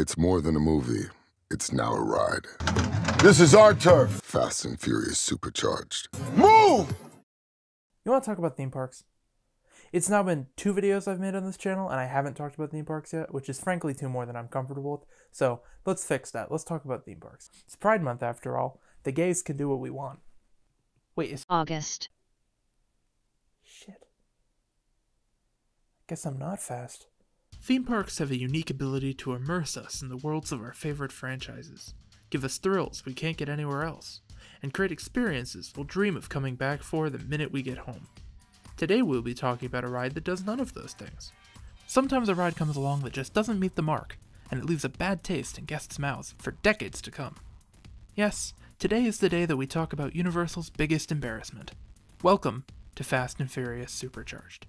It's more than a movie. It's now a ride. This is our turf. Fast and Furious Supercharged. Move! You want to talk about theme parks? It's now been 2 videos I've made on this channel, and I haven't talked about theme parks yet, which is frankly 2 more than I'm comfortable with. So let's fix that. Let's talk about theme parks. It's Pride Month after all. The gays can do what we want. Wait, it's August. Shit. Guess I'm not fast. Theme parks have a unique ability to immerse us in the worlds of our favorite franchises, give us thrills we can't get anywhere else, and create experiences we'll dream of coming back for the minute we get home. Today we'll be talking about a ride that does none of those things. Sometimes a ride comes along that just doesn't meet the mark, and it leaves a bad taste in guests' mouths for decades to come. Yes, today is the day that we talk about Universal's biggest embarrassment. Welcome to Fast and Furious Supercharged.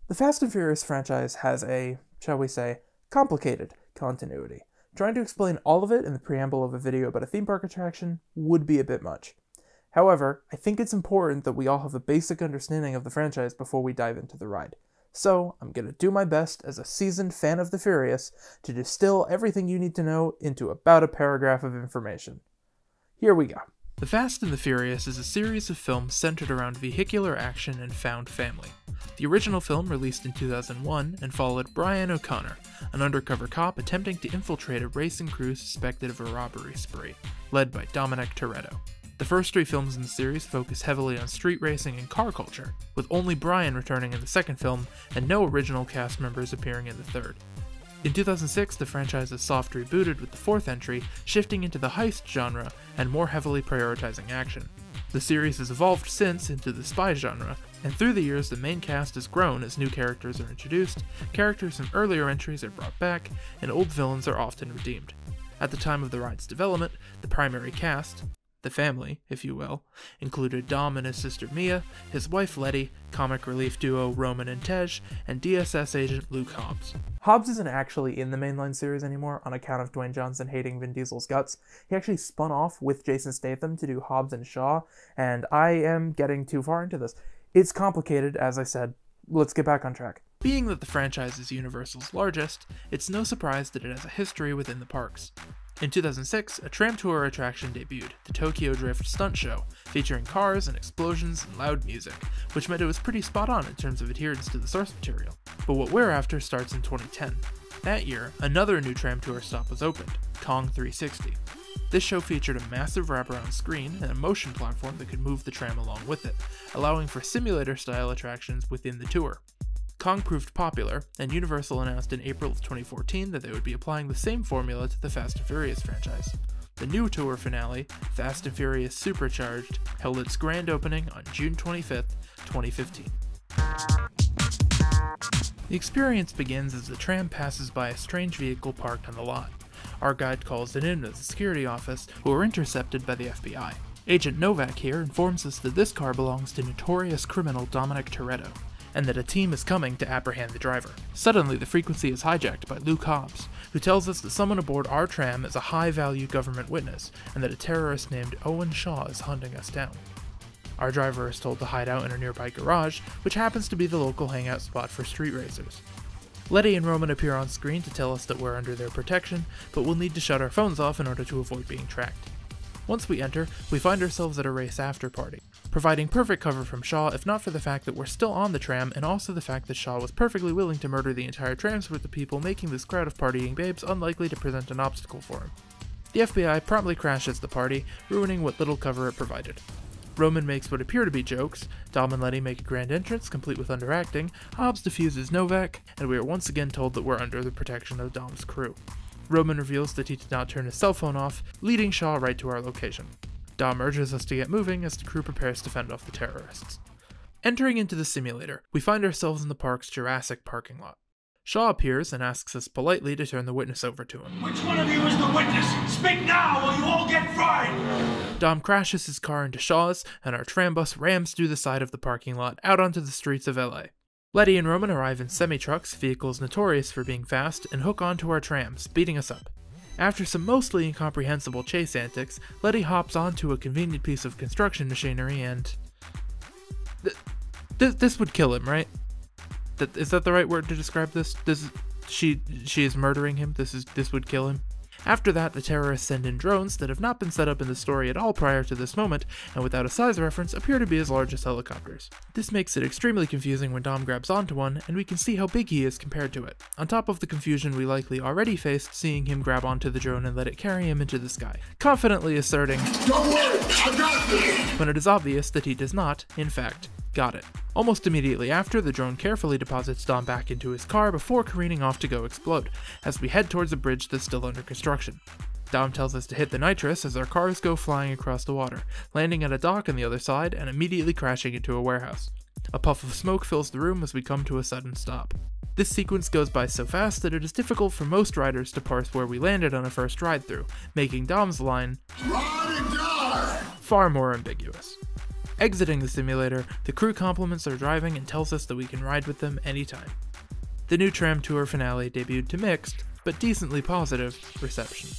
The Fast and Furious franchise has a, shall we say, complicated continuity. Trying to explain all of it in the preamble of a video about a theme park attraction would be a bit much. However, I think it's important that we all have a basic understanding of the franchise before we dive into the ride. So, I'm going to do my best as a seasoned fan of the Furious to distill everything you need to know into about a paragraph of information. Here we go. The Fast and the Furious is a series of films centered around vehicular action and found family. The original film released in 2001 and followed Brian O'Connor, an undercover cop attempting to infiltrate a racing crew suspected of a robbery spree, led by Dominic Toretto. The first 3 films in the series focus heavily on street racing and car culture, with only Brian returning in the second film and no original cast members appearing in the third. In 2006, the franchise is soft rebooted with the 4th entry, shifting into the heist genre and more heavily prioritizing action. The series has evolved since into the spy genre, and through the years the main cast has grown as new characters are introduced, characters from earlier entries are brought back, and old villains are often redeemed. At the time of the ride's development, the primary cast, the family, if you will, included Dom and his sister Mia, his wife Letty, comic relief duo Roman and Tej, and DSS agent Luke Hobbs. Hobbs isn't actually in the mainline series anymore on account of Dwayne Johnson hating Vin Diesel's guts. He actually spun off with Jason Statham to do Hobbs and Shaw, and I am getting too far into this. It's complicated, as I said. Let's get back on track. Being that the franchise is Universal's largest, it's no surprise that it has a history within the parks. In 2006, a tram tour attraction debuted, the Tokyo Drift Stunt Show, featuring cars and explosions and loud music, which meant it was pretty spot on in terms of adherence to the source material. But what we're after starts in 2010. That year, another new tram tour stop was opened, Kong 360. This show featured a massive wraparound screen and a motion platform that could move the tram along with it, allowing for simulator-style attractions within the tour. Kong proved popular, and Universal announced in April of 2014 that they would be applying the same formula to the Fast and Furious franchise. The new tour finale, Fast and Furious Supercharged, held its grand opening on June 25th, 2015. The experience begins as the tram passes by a strange vehicle parked on the lot. Our guide calls it in to the security office, who are intercepted by the FBI. Agent Novak here informs us that this car belongs to notorious criminal Dominic Toretto, and that a team is coming to apprehend the driver. Suddenly, the frequency is hijacked by Luke Hobbs, who tells us that someone aboard our tram is a high-value government witness, and that a terrorist named Owen Shaw is hunting us down. Our driver is told to hide out in a nearby garage, which happens to be the local hangout spot for street racers. Letty and Roman appear on screen to tell us that we're under their protection, but we'll need to shut our phones off in order to avoid being tracked. Once we enter, we find ourselves at a race after-party, providing perfect cover from Shaw if not for the fact that we're still on the tram and also the fact that Shaw was perfectly willing to murder the entire transport of people, making this crowd of partying babes unlikely to present an obstacle for him. The FBI promptly crashes the party, ruining what little cover it provided. Roman makes what appear to be jokes, Dom and Letty make a grand entrance complete with underacting, Hobbs defuses Novak, and we are once again told that we're under the protection of Dom's crew. Roman reveals that he did not turn his cell phone off, leading Shaw right to our location. Dom urges us to get moving as the crew prepares to fend off the terrorists. Entering into the simulator, we find ourselves in the park's Jurassic parking lot. Shaw appears and asks us politely to turn the witness over to him. Which one of you is the witness? Speak now or you all get fried! Dom crashes his car into Shaw's, and our tram bus rams through the side of the parking lot out onto the streets of LA. Letty and Roman arrive in semi-trucks, vehicles notorious for being fast, and hook onto our tram, speeding us up. After some mostly incomprehensible chase antics, Letty hops onto a convenient piece of construction machinery and... This would kill him, right? Is that the right word to describe this? She is murdering him. This would kill him. After that, the terrorists send in drones that have not been set up in the story at all prior to this moment, and without a size reference, appear to be as large as helicopters. This makes it extremely confusing when Dom grabs onto one, and we can see how big he is compared to it. On top of the confusion we likely already faced seeing him grab onto the drone and let it carry him into the sky, confidently asserting, "Don't worry, I got this!" when it is obvious that he does not, in fact, got it. Almost immediately after, the drone carefully deposits Dom back into his car before careening off to go explode, as we head towards a bridge that's still under construction. Dom tells us to hit the nitrous as our cars go flying across the water, landing at a dock on the other side and immediately crashing into a warehouse. A puff of smoke fills the room as we come to a sudden stop. This sequence goes by so fast that it is difficult for most riders to parse where we landed on a first ride through, making Dom's line far more ambiguous. Exiting the simulator, the crew compliments our driving and tells us that we can ride with them anytime. The new tram tour finale debuted to mixed, but decently positive, reception.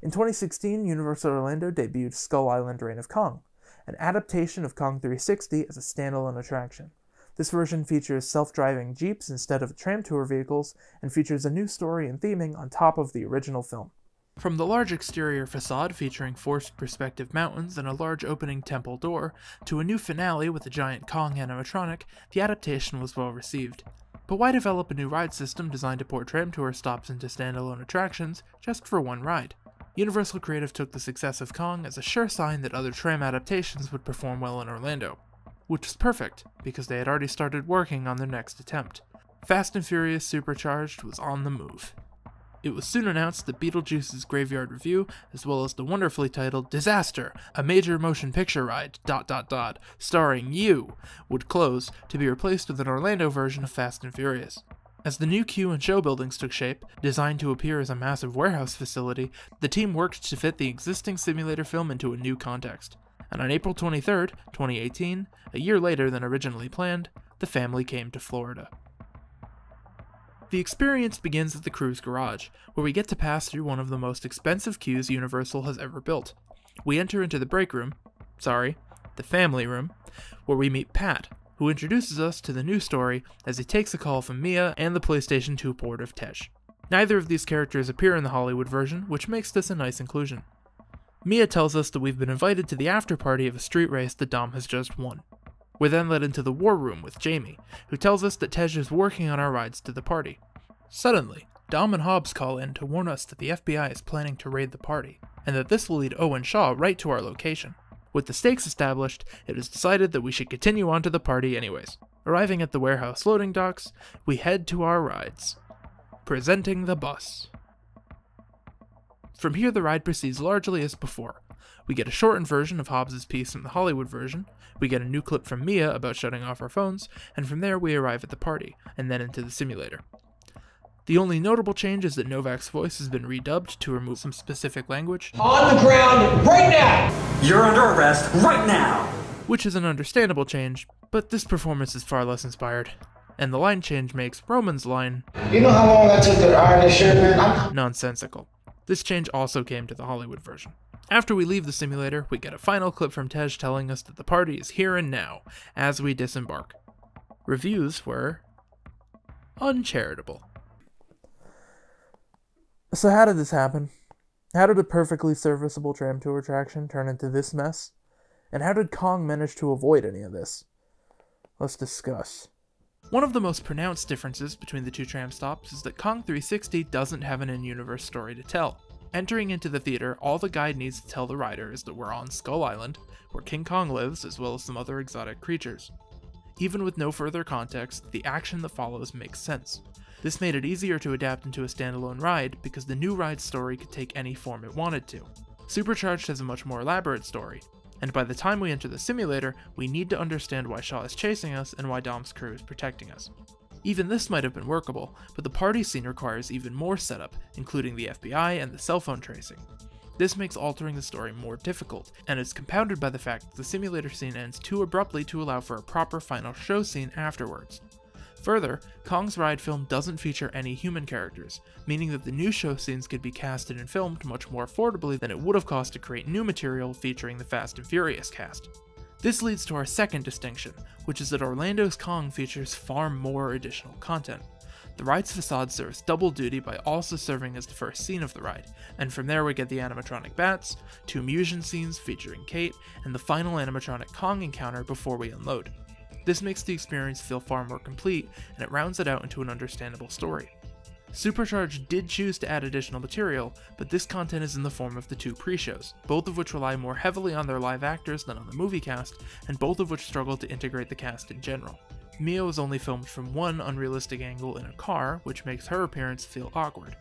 In 2016, Universal Orlando debuted Skull Island: Reign of Kong, an adaptation of Kong 360 as a standalone attraction. This version features self-driving jeeps instead of tram tour vehicles, and features a new story and theming on top of the original film. From the large exterior facade featuring forced perspective mountains and a large opening temple door, to a new finale with a giant Kong animatronic, the adaptation was well received. But why develop a new ride system designed to port tram tour stops into standalone attractions just for one ride? Universal Creative took the success of Kong as a sure sign that other tram adaptations would perform well in Orlando. Which was perfect, because they had already started working on their next attempt. Fast and Furious Supercharged was on the move. It was soon announced that Beetlejuice's Graveyard Review, as well as the wonderfully titled Disaster, a major motion picture ride, starring you, would close, to be replaced with an Orlando version of Fast and Furious. As the new queue and show buildings took shape, designed to appear as a massive warehouse facility, the team worked to fit the existing simulator film into a new context. And on April 23, 2018, a year later than originally planned, the family came to Florida. The experience begins at the crew's garage, where we get to pass through one of the most expensive queues Universal has ever built. We enter into the the family room, where we meet Pat, who introduces us to the new story as he takes a call from Mia and the PlayStation 2 port of Tej. Neither of these characters appear in the Hollywood version, which makes this a nice inclusion. Mia tells us that we've been invited to the after party of a street race that Dom has just won. We're then led into the war room with Jamie, who tells us that Tej is working on our rides to the party. Suddenly, Dom and Hobbs call in to warn us that the FBI is planning to raid the party, and that this will lead Owen Shaw right to our location. With the stakes established, it is decided that we should continue on to the party anyways. Arriving at the warehouse loading docks, we head to our rides. Presenting the bus. From here the ride proceeds largely as before. We get a shortened version of Hobbs' piece from the Hollywood version, we get a new clip from Mia about shutting off our phones, and from there we arrive at the party, and then into the simulator. The only notable change is that Novak's voice has been redubbed to remove some specific language. On the ground right now! You're under arrest right now! Which is an understandable change, but this performance is far less inspired. And the line change makes Roman's line, You know how long I took to iron this shirt, man? nonsensical. This change also came to the Hollywood version. After we leave the simulator, we get a final clip from Tej telling us that the party is here and now, as we disembark. Reviews were uncharitable. So how did this happen? How did a perfectly serviceable tram tour attraction turn into this mess? And how did Kong manage to avoid any of this? Let's discuss. One of the most pronounced differences between the two tram stops is that Kong 360 doesn't have an in-universe story to tell. Entering into the theater, all the guide needs to tell the rider is that we're on Skull Island, where King Kong lives, as well as some other exotic creatures. Even with no further context, the action that follows makes sense. This made it easier to adapt into a standalone ride because the new ride's story could take any form it wanted to. Supercharged has a much more elaborate story, and by the time we enter the simulator, we need to understand why Shaw is chasing us and why Dom's crew is protecting us. Even this might have been workable, but the party scene requires even more setup, including the FBI and the cell phone tracing. This makes altering the story more difficult, and is compounded by the fact that the simulator scene ends too abruptly to allow for a proper final show scene afterwards. Further, Kong's ride film doesn't feature any human characters, meaning that the new show scenes could be casted and filmed much more affordably than it would have cost to create new material featuring the Fast and Furious cast. This leads to our second distinction, which is that Orlando's Kong features far more additional content. The ride's facade serves double duty by also serving as the first scene of the ride, and from there we get the animatronic bats, 2 Musion scenes featuring Kate, and the final animatronic Kong encounter before we unload. This makes the experience feel far more complete, and it rounds it out into an understandable story. Supercharged did choose to add additional material, but this content is in the form of the 2 pre-shows, both of which rely more heavily on their live actors than on the movie cast, and both of which struggle to integrate the cast in general. Mio is only filmed from one unrealistic angle in a car, which makes her appearance feel awkward.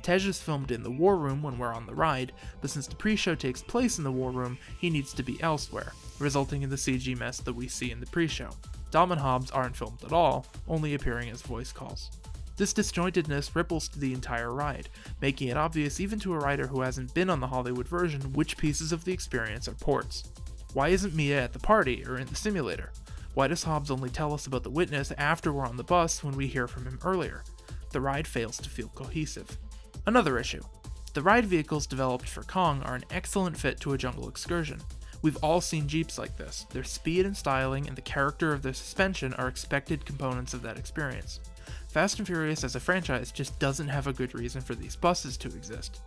Tej is filmed in the war room when we're on the ride, but since the pre-show takes place in the war room, he needs to be elsewhere, resulting in the CG mess that we see in the pre-show. Dom and Hobbs aren't filmed at all, only appearing as voice calls. This disjointedness ripples to the entire ride, making it obvious even to a rider who hasn't been on the Hollywood version which pieces of the experience are ports. Why isn't Mia at the party or in the simulator? Why does Hobbs only tell us about the witness after we're on the bus when we hear from him earlier? The ride fails to feel cohesive. Another issue. The ride vehicles developed for Kong are an excellent fit to a jungle excursion. We've all seen Jeeps like this. Their speed and styling and the character of their suspension are expected components of that experience. Fast and Furious as a franchise just doesn't have a good reason for these buses to exist.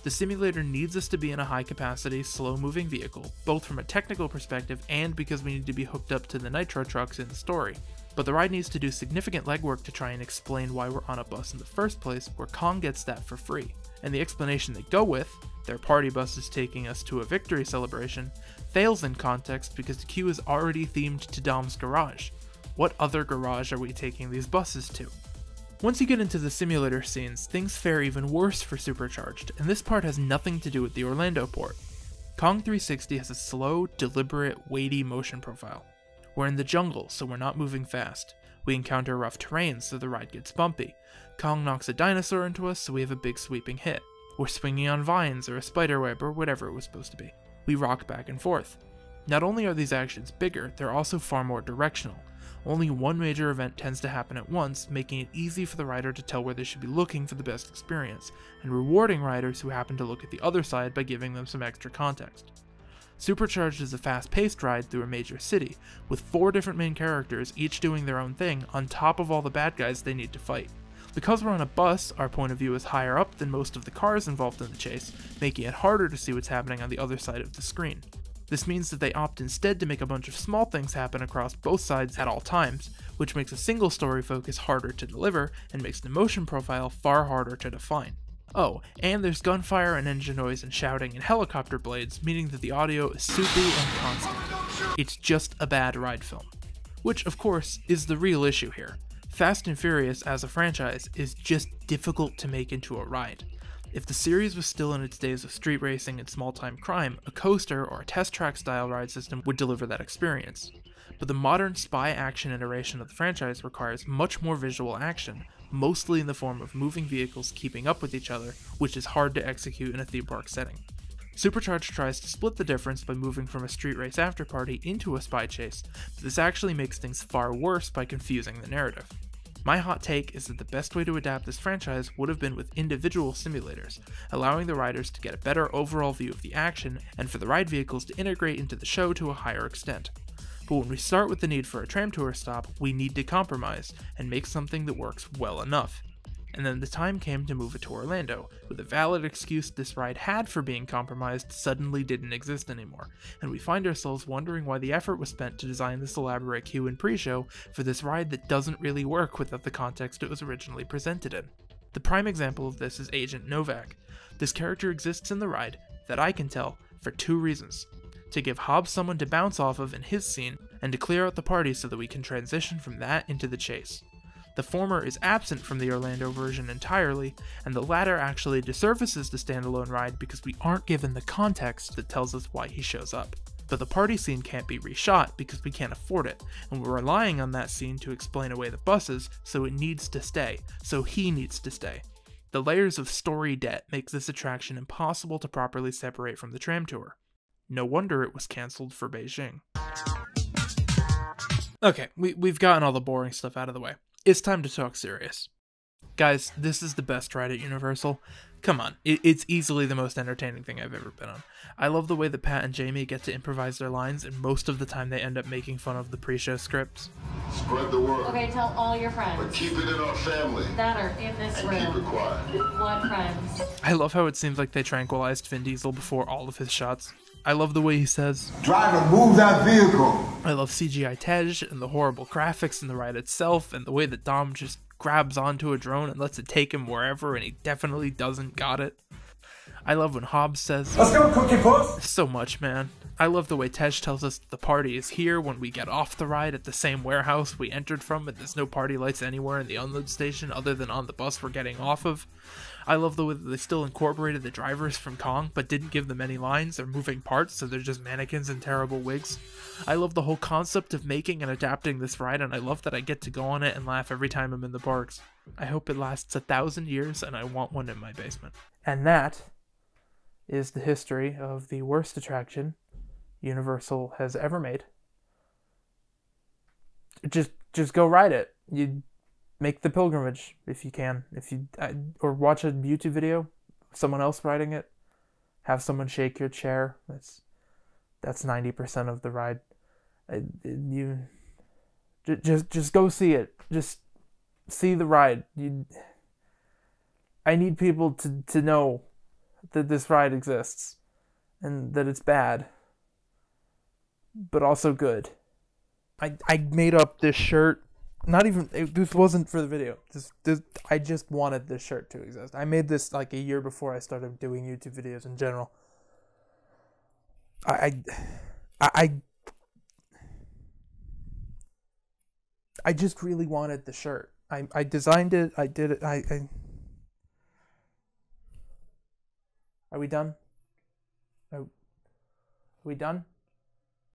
The simulator needs us to be in a high-capacity, slow-moving vehicle, both from a technical perspective and because we need to be hooked up to the nitro trucks in the story. But the ride needs to do significant legwork to try and explain why we're on a bus in the first place, where Kong gets that for free. And the explanation they go with, their party bus is taking us to a victory celebration, fails in context because the queue is already themed to Dom's garage. What other garage are we taking these buses to? Once you get into the simulator scenes, things fare even worse for Supercharged, and this part has nothing to do with the Orlando port. Kong 360 has a slow, deliberate, weighty motion profile. We're in the jungle, so we're not moving fast. We encounter rough terrain, so the ride gets bumpy. Kong knocks a dinosaur into us, so we have a big sweeping hit. We're swinging on vines or a spiderweb or whatever it was supposed to be. We rock back and forth. Not only are these actions bigger, they're also far more directional. Only one major event tends to happen at once, making it easy for the rider to tell where they should be looking for the best experience, and rewarding riders who happen to look at the other side by giving them some extra context. Supercharged is a fast-paced ride through a major city, with 4 different main characters each doing their own thing on top of all the bad guys they need to fight. Because we're on a bus, our point of view is higher up than most of the cars involved in the chase, making it harder to see what's happening on the other side of the screen. This means that they opt instead to make a bunch of small things happen across both sides at all times, which makes a single story focus harder to deliver and makes the motion profile far harder to define. Oh, and there's gunfire and engine noise and shouting and helicopter blades, meaning that the audio is soupy and constant. It's just a bad ride film. Which, of course, is the real issue here. Fast and Furious as a franchise is just difficult to make into a ride. If the series was still in its days of street racing and small-time crime, a coaster or a test track style ride system would deliver that experience. But the modern spy action iteration of the franchise requires much more visual action, mostly in the form of moving vehicles keeping up with each other, which is hard to execute in a theme park setting. Supercharged tries to split the difference by moving from a street race afterparty into a spy chase, but this actually makes things far worse by confusing the narrative. My hot take is that the best way to adapt this franchise would have been with individual simulators, allowing the riders to get a better overall view of the action and for the ride vehicles to integrate into the show to a higher extent. But when we start with the need for a tram tour stop, we need to compromise and make something that works well enough. And then the time came to move it to Orlando, with a valid excuse this ride had for being compromised suddenly didn't exist anymore, and we find ourselves wondering why the effort was spent to design this elaborate queue and pre-show for this ride that doesn't really work without the context it was originally presented in. The prime example of this is Agent Novak. This character exists in the ride, that I can tell, for 2 reasons. To give Hobbs someone to bounce off of in his scene, and to clear out the party so that we can transition from that into the chase. The former is absent from the Orlando version entirely, and the latter actually desurfaces the standalone ride because we aren't given the context that tells us why he shows up. But the party scene can't be reshot because we can't afford it, and we're relying on that scene to explain away the buses, so it needs to stay, so he needs to stay. The layers of story debt makes this attraction impossible to properly separate from the tram tour. No wonder it was cancelled for Beijing. Okay, we've gotten all the boring stuff out of the way. It's time to talk serious. Guys, this is the best ride at Universal. Come on, it's easily the most entertaining thing I've ever been on. I love the way that Pat and Jamie get to improvise their lines, and most of the time they end up making fun of the pre-show scripts. Spread the word. Okay, tell all your friends. But keep it in our family. That are in this And room. keep it quiet. What friends? I love how it seems like they tranquilized Vin Diesel before all of his shots. I love the way he says, "Driver, move that vehicle." I love CGI Tej and the horrible graphics in the ride itself, and the way that Dom just grabs onto a drone and lets it take him wherever, and he definitely doesn't got it. I love when Hobbs says, "Let's go, Cookie Puss." So much, man. I love the way Tej tells us the party is here when we get off the ride at the same warehouse we entered from, and there's no party lights anywhere in the unload station other than on the bus we're getting off of. I love the way that they still incorporated the drivers from Kong, but didn't give them any lines or moving parts, so they're just mannequins in terrible wigs. I love the whole concept of making and adapting this ride, and I love that I get to go on it and laugh every time I'm in the parks. I hope it lasts 1,000 years, and I want one in my basement. And that is the history of the worst attraction Universal has ever made. Just go ride it. You make the pilgrimage if you can. Or watch a YouTube video of someone else riding it. Have someone shake your chair. That's 90% of the ride. Just go see it. Just see the ride. I need people to know that this ride exists and that it's bad, but also good. I made up this shirt. This wasn't for the video. I just wanted this shirt to exist. I made this like a year before I started doing YouTube videos in general. I just really wanted the shirt. I designed it. I did it. Are we done? Are we done?